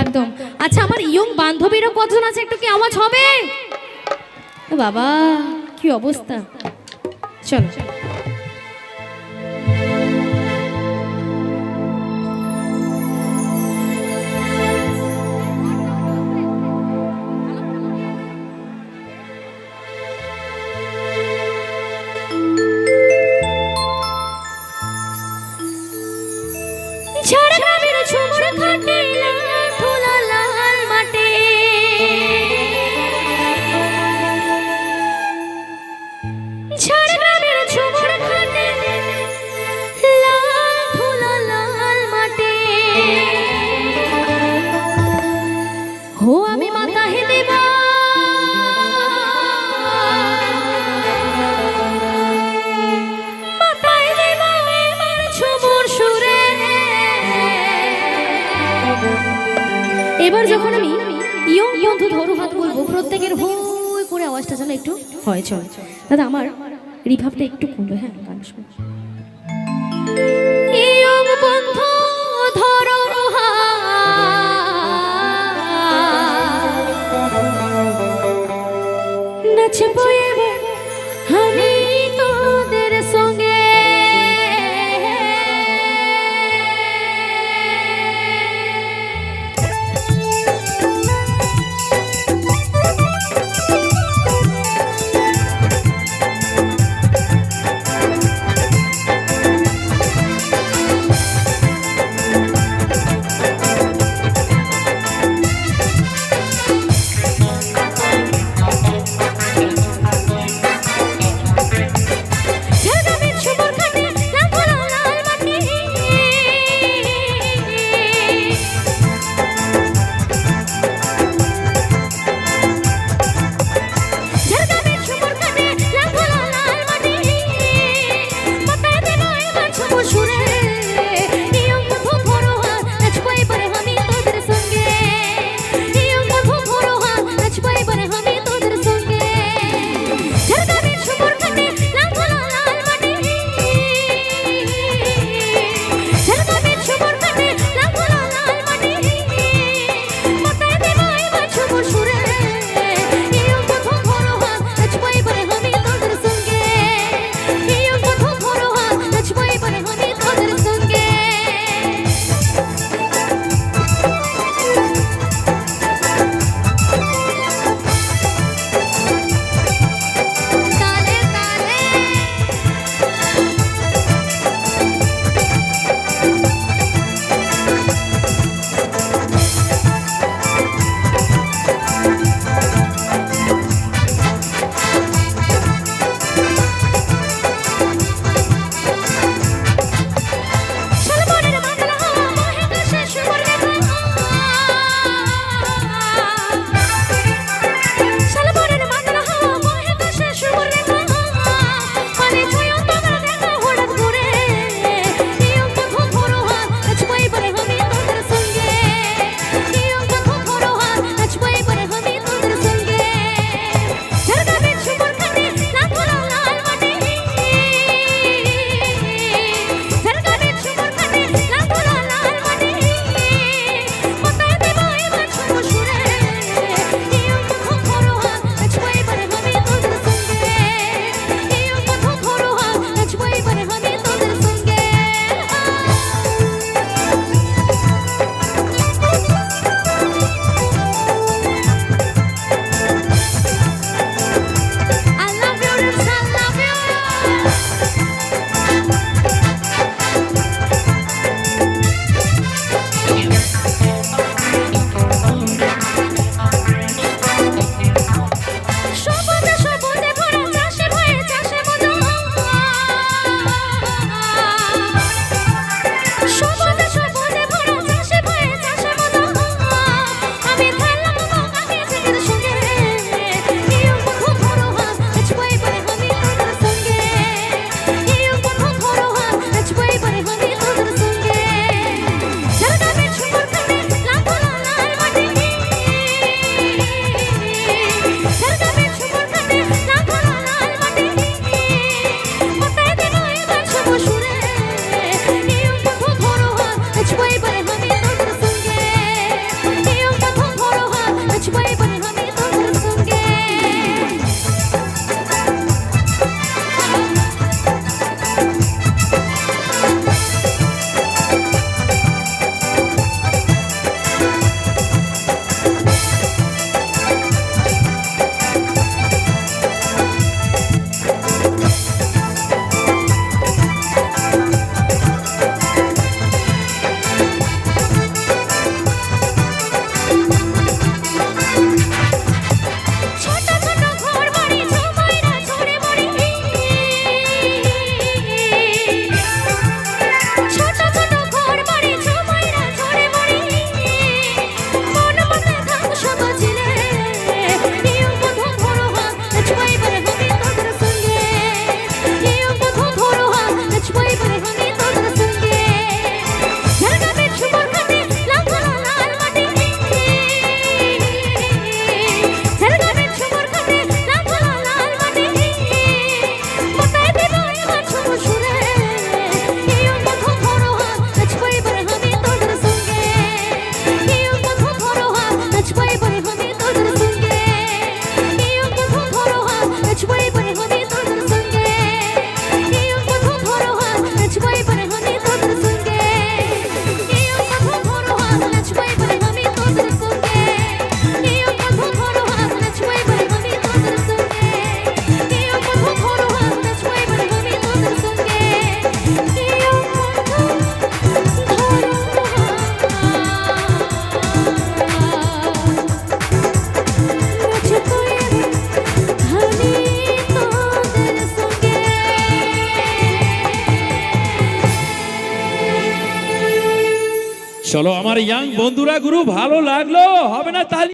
একদম। আচ্ছা আমার ইয়ং বান্ধবীরও কজন আছে, একটু কি আওয়াজ হবে? বাবা কি অবস্থা, চলো। ঝাড়গ্রামের ঝুমুর ঘাটে ধুলা লাল মাঠে, ঝাড়গ্রামের ঝুমুর ঘাটে লাল ধুলা লাল মাঠে, হো আমি মাতা হে দেবা মাতায় দেবা এবার ঝুমুর সুরে। এবার যখন আমি ইয়ং বন্ধু ধরো হাত বলবো, প্রত্যেকের হই করে আওয়াজটা যেন একটু হয়। চলে দাদা, আমার রিভাবটা একটু কমবে। হ্যাঁ গান শুনে। ইয়ং বন্ধু ধরো নাচবো এবার আমি তোদের সঙ্গে, চলো আমার ইয়াং বন্ধুরা, গুরু ভালো লাগলো, হবে না তালি?